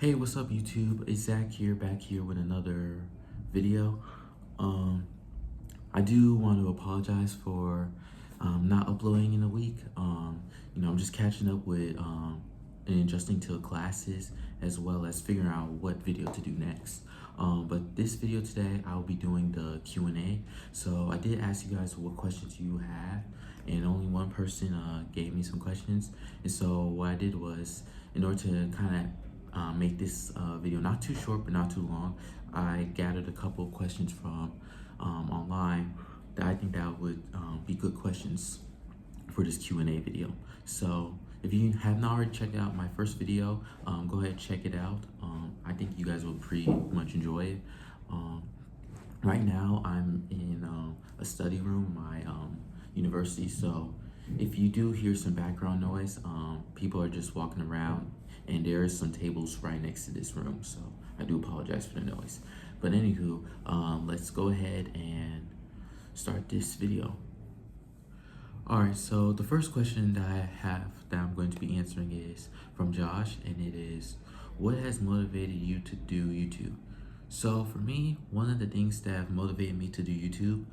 Hey, what's up YouTube? It's Zach here, back here with another video. Um, I do want to apologize for not uploading in a week. I'm just catching up with and adjusting to classes as well as figuring out what video to do next. But this video today, I'll be doing the Q&A. So I did ask you guys what questions you have, and only one person gave me some questions. And so what I did was, in order to kind of make this video not too short but not too long, I gathered a couple of questions from online that I think that would be good questions for this Q&A video. So if you have not already checked out my first video, go ahead and check it out. I think you guys will pretty much enjoy it. Right now I'm in a study room, my university, so if you do hear some background noise, people are just walking around and there are some tables right next to this room, so I do apologize for the noise. But anywho, let's go ahead and start this video. Alright, so the first question that I have that I'm going to be answering is from Josh, and it is, what has motivated you to do YouTube? So for me, one of the things that have motivated me to do YouTube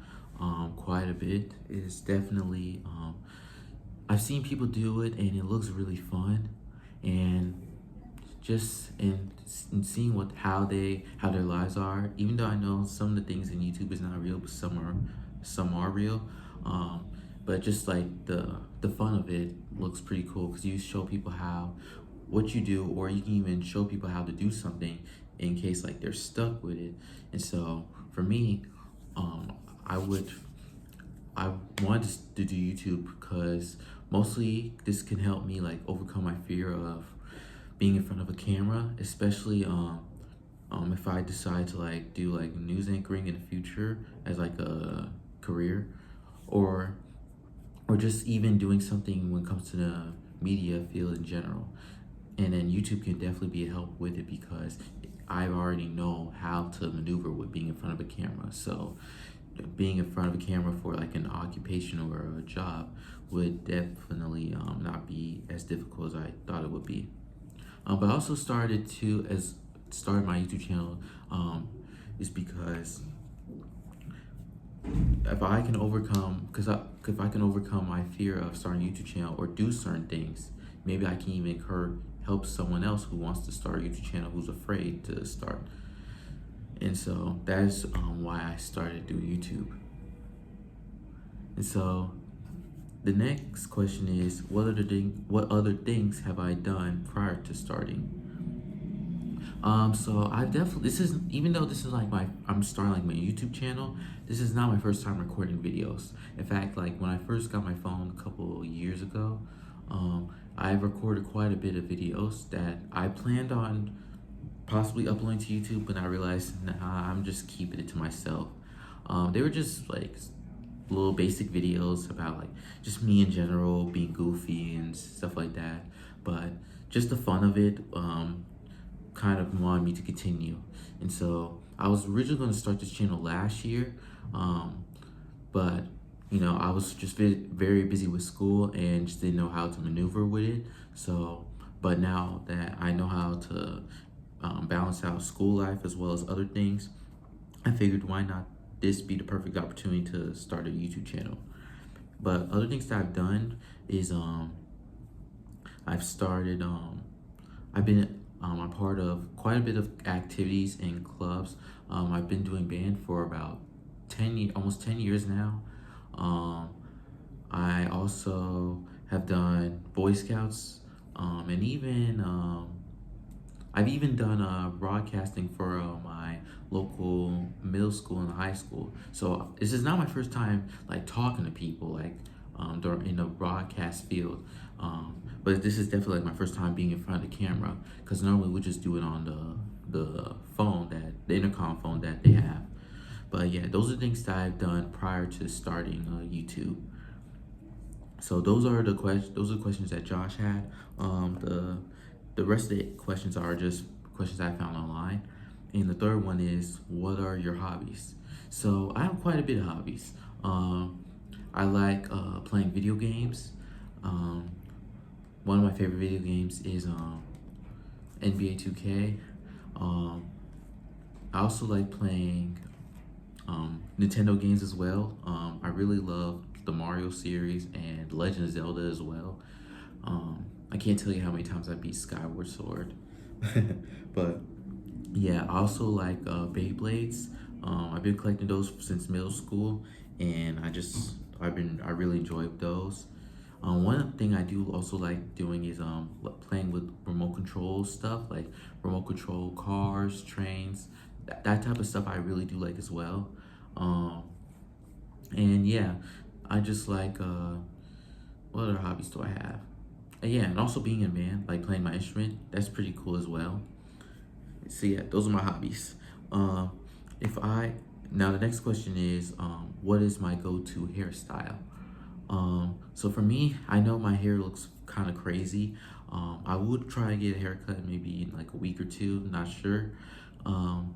quite a bit is definitely, I've seen people do it and it looks really fun, and just in seeing how their lives are, even though I know some of the things in YouTube is not real, but some are real. But just like the fun of it looks pretty cool because you show people what you do, or you can even show people how to do something in case like they're stuck with it. And so for me, I wanted to do YouTube because mostly this can help me like overcome my fear of being in front of a camera, especially if I decide to like do like news anchoring in the future as like a career, or just even doing something when it comes to the media field in general. And then YouTube can definitely be a help with it because I already know how to maneuver with being in front of a camera. So being in front of a camera for like an occupation or a job would definitely not be as difficult as I thought it would be. But I also started my YouTube channel is because if I can overcome my fear of starting a YouTube channel or do certain things, maybe I can even help someone else who wants to start a YouTube channel who's afraid to start. And so that's why I started doing YouTube. And so the next question is, what other things have I done prior to starting? So I definitely, even though this is like I'm starting like my YouTube channel, this is not my first time recording videos. In fact, like when I first got my phone a couple years ago, I recorded quite a bit of videos that I planned on possibly uploading to YouTube, but I realized, nah, I'm just keeping it to myself. They were just like little basic videos about like just me in general being goofy and stuff like that, but just the fun of it kind of wanted me to continue. And so I was originally going to start this channel last year, but I was just very busy with school and just didn't know how to maneuver with it. So but now that I know how to balance out school life as well as other things, I figured, why not this be the perfect opportunity to start a YouTube channel. But other things that I've done is I've been a part of quite a bit of activities and clubs. I've been doing band for about almost 10 years now. I also have done Boy Scouts, and even I've even done broadcasting for my local middle school and high school. So this is not my first time like talking to people like in the broadcast field. But this is definitely like my first time being in front of the camera, because normally we just do it on the phone, the intercom phone that they have. But yeah, those are things that I've done prior to starting YouTube. So those are the questions that Josh had. The rest of the questions are just questions I found online. And the third one is, what are your hobbies? So I have quite a bit of hobbies. I like playing video games. One of my favorite video games is NBA 2K. I also like playing Nintendo games as well. I really love the Mario series and Legend of Zelda as well. I can't tell you how many times I beat Skyward Sword. But yeah, I also like Beyblades. I've been collecting those since middle school, and I really enjoyed those. One thing I do also like doing is playing with remote control stuff, like remote control cars, trains, that type of stuff I really do like as well. Um, and yeah, I just like what other hobbies do I have? Yeah, and also being a band, like playing my instrument, that's pretty cool as well. So yeah, those are my hobbies. Um, if I Now the next question is, what is my go-to hairstyle? So for me, I know my hair looks kind of crazy. I would try to get a haircut maybe in like a week or two, not sure. Um,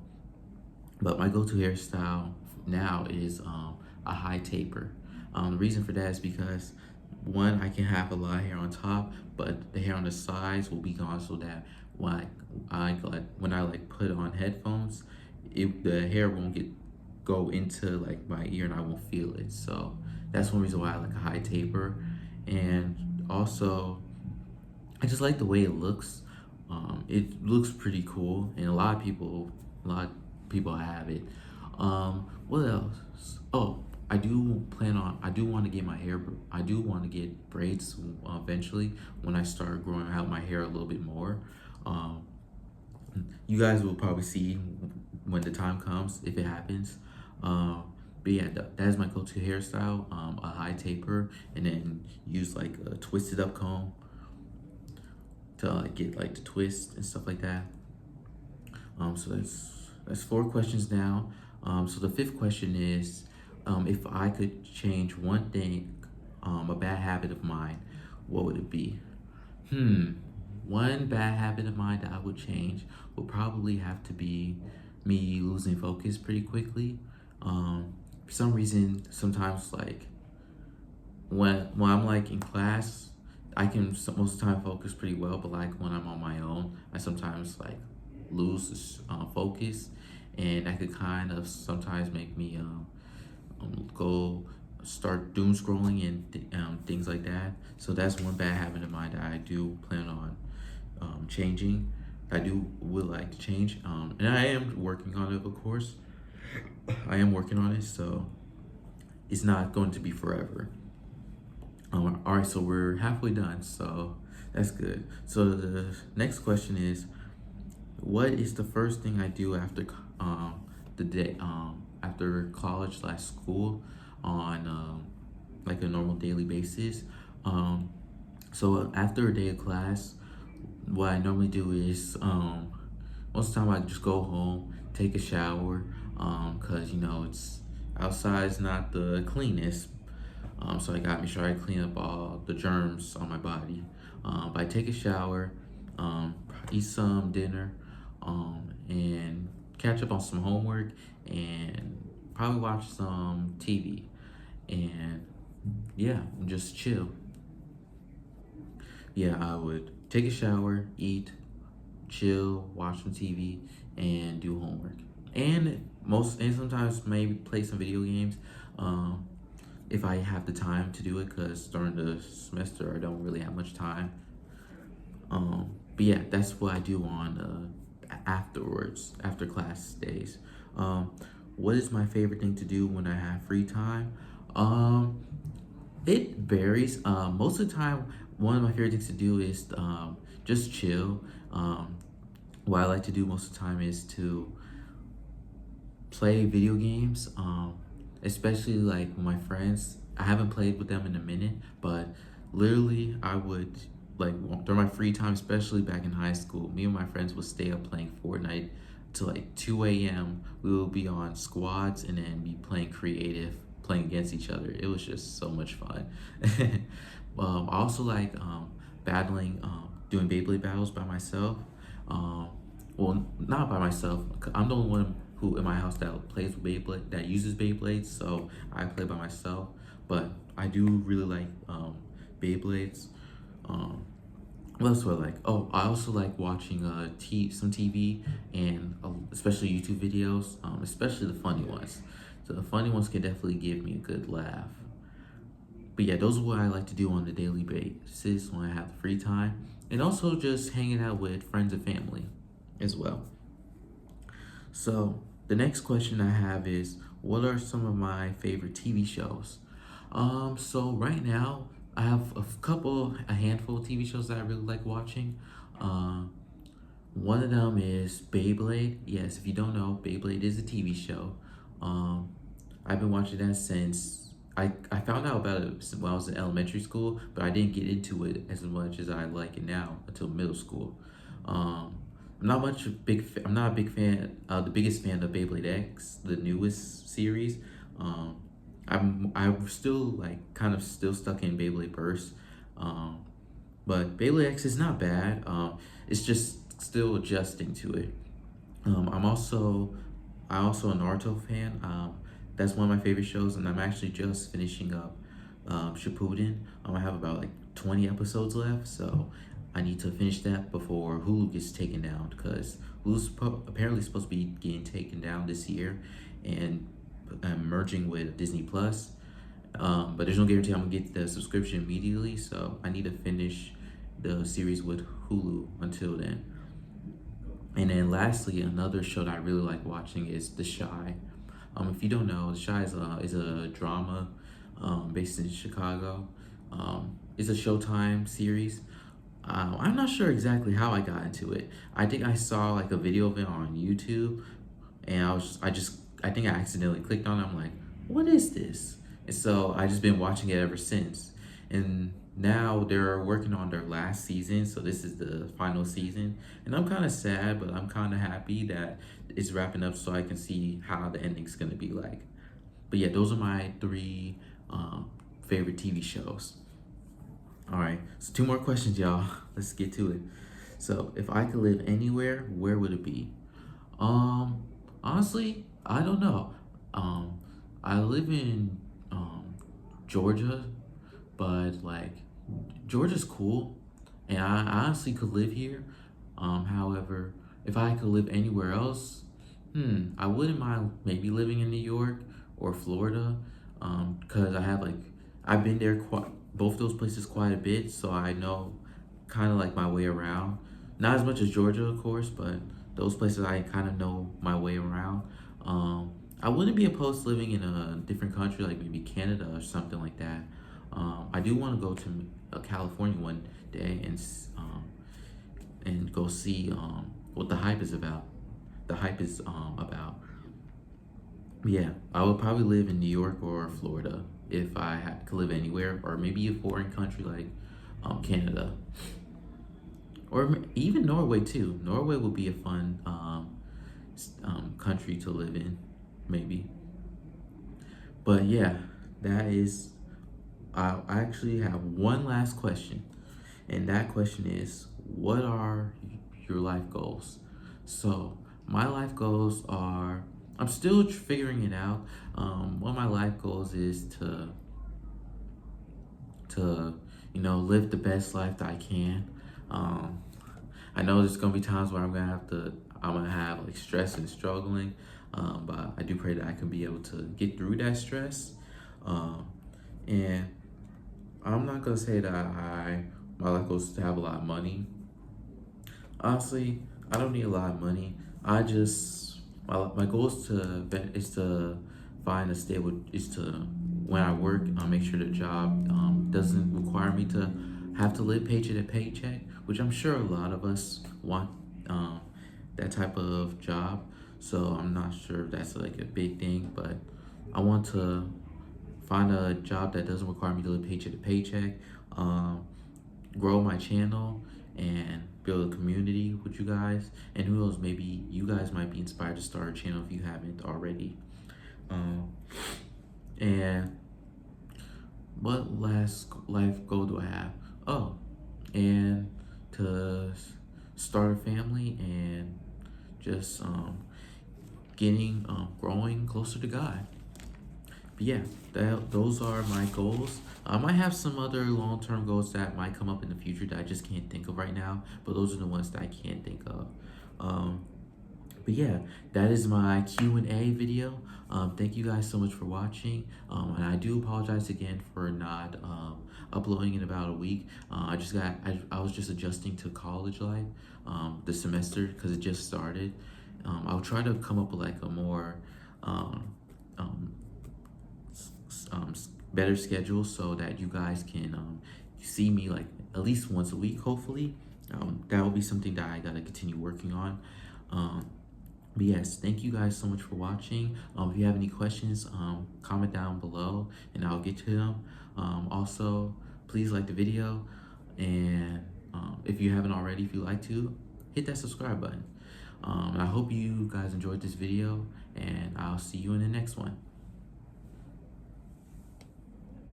but my go-to hairstyle now is a high taper. The reason for that is because one, I can have a lot of hair on top, but the hair on the sides will be gone, so that when I like put on headphones, the hair won't go into like my ear and I won't feel it. So that's one reason why I like a high taper, and also I just like the way it looks. It looks pretty cool, and a lot of people have it. What else? Oh, I do want to get I do want to get braids eventually when I start growing out my hair a little bit more. Um, you guys will probably see when the time comes if it happens. Um, but yeah, that is my go-to hairstyle. A high taper, and then use like a twisted up comb to get like the twist and stuff like that. So that's four questions now. So the fifth question is, if I could change one thing, a bad habit of mine, what would it be? Hmm. One bad habit of mine that I would change would probably have to be me losing focus pretty quickly. For some reason, sometimes like when I'm like in class, I can most of the time focus pretty well, but like when I'm on my own, I sometimes like lose focus, and that could kind of sometimes make me go start doom scrolling and things like that. So that's one bad habit of mine that I do plan on changing. I do would like to change, and I am working on it, of course. I am working on it, so it's not going to be forever. All right, so we're halfway done, so that's good. So the next question is, what is the first thing I do after the day after college slash school on like a normal daily basis? Um, so after a day of class, what I normally do is most of the time I just go home, take a shower, cause you know it's outside is not the cleanest, so I gotta make sure I clean up all the germs on my body. But I take a shower, eat some dinner, and catch up on some homework, and probably watch some TV, and yeah, just chill. Yeah, I would take a shower, eat, chill, watch some TV, and do homework. And sometimes maybe play some video games. Um, if I have the time to do it, because during the semester I don't really have much time. But yeah, that's what I do on afterwards, after class days. Um, what is my favorite thing to do when I have free time? Um, it varies. Most of the time, one of my favorite things to do is just chill. What I like to do most of the time is to play video games, especially like with my friends. I haven't played with them in a minute, but literally, I would like during my free time, especially back in high school, me and my friends would stay up playing Fortnite till like 2 a.m. We will be on squads and then be playing creative, playing against each other. It was just so much fun. I also like doing Beyblade battles by myself. Um, well, not by myself. I'm the only one who in my house that plays with Beyblade, that uses Beyblades, so I play by myself. But I do really like Beyblades. Um, What else do I like? Oh, I also like watching some TV and especially YouTube videos, especially the funny ones. So the funny ones can definitely give me a good laugh. But yeah, those are what I like to do on a daily basis when I have the free time, and also just hanging out with friends and family as well. So the next question I have is, what are some of my favorite TV shows? So right now I have a handful of TV shows that I really like watching. Um, One of them is Beyblade. Yes, if you don't know, Beyblade is a TV show. Um, I've been watching that since I found out about it when I was in elementary school, but I didn't get into it as much as I like it now until middle school. Um, I'm not a big fan. The biggest fan of Beyblade X, the newest series. Um, I'm still like kind of still stuck in Beyblade Burst. Um, but Beyblade X is not bad. It's just still adjusting to it. I'm also a Naruto fan. That's one of my favorite shows, and I'm actually just finishing up Shippuden. I have about like 20 episodes left, so I need to finish that before Hulu gets taken down because apparently supposed to be getting taken down this year, and merging with Disney Plus. But there's no guarantee I'm gonna get the subscription immediately, so I need to finish the series with Hulu until then. And then lastly, another show that I really like watching is The Shy. If you don't know, The Shy is a drama based in Chicago. It's a Showtime series. I'm not sure exactly how I got into it. I think I saw like a video of it on YouTube, and I think I accidentally clicked on it. I'm like, what is this? And so I just been watching it ever since. And now they're working on their last season, so this is the final season. And I'm kind of sad, but I'm kind of happy that it's wrapping up so I can see how the ending's gonna be like. But yeah, those are my three favorite TV shows. All right, so two more questions, y'all. Let's get to it. So, if I could live anywhere, where would it be? Um, Honestly, I don't know. Um, I live in Georgia, but like Georgia's cool, and I honestly could live here. However, if I could live anywhere else, I wouldn't mind maybe living in New York or Florida, because I've been there quite both those places quite a bit, so I know kind of like my way around. Not as much as Georgia, of course, but those places I kind of know my way around. Um, I wouldn't be opposed to living in a different country, like maybe Canada or something like that. I do want to go to California one day and go see what the hype is about. The hype is about. Yeah, I would probably live in New York or Florida if could live anywhere, or maybe a foreign country like Canada, or even Norway too. Norway would be a fun country to live in, maybe. But yeah, that is. I actually have one last question, and that question is, what are your life goals? So my life goals are. I'm still figuring it out. One of my life goals is to live the best life that I can. Um, I know there's gonna be times where I'm gonna have like stress and struggling, but I do pray that I can be able to get through that stress. Um, and I'm not gonna say that my life goal is to have a lot of money. Honestly, I don't need a lot of money. My goal is to find a stable is to when I work, make sure the job doesn't require me to have to live paycheck to paycheck, which I'm sure a lot of us want um, that type of job. So I'm not sure if that's like a big thing, but I want to find a job that doesn't require me to live paycheck to paycheck. Um, Grow my channel and build a community with you guys. And who knows, maybe you guys might be inspired to start a channel if you haven't already. Um, and what last life goal do I have? Oh, and to start a family and just growing closer to God. But yeah, those are my goals. I might have some other long-term goals that might come up in the future that I just can't think of right now, but those are the ones that I can't think of. Um, but yeah, that is my Q&A video. Thank you guys so much for watching. And I do apologize again for not uploading in about a week. I was just adjusting to college life, the semester, because it just started. I'll try to come up with like a more um, better schedule so that you guys can see me like at least once a week, hopefully. That will be something that I gotta continue working on. But yes, thank you guys so much for watching. If you have any questions, comment down below and I'll get to them. Also, please like the video, and if you haven't already, if you like to, hit that subscribe button. And I hope you guys enjoyed this video, and I'll see you in the next one.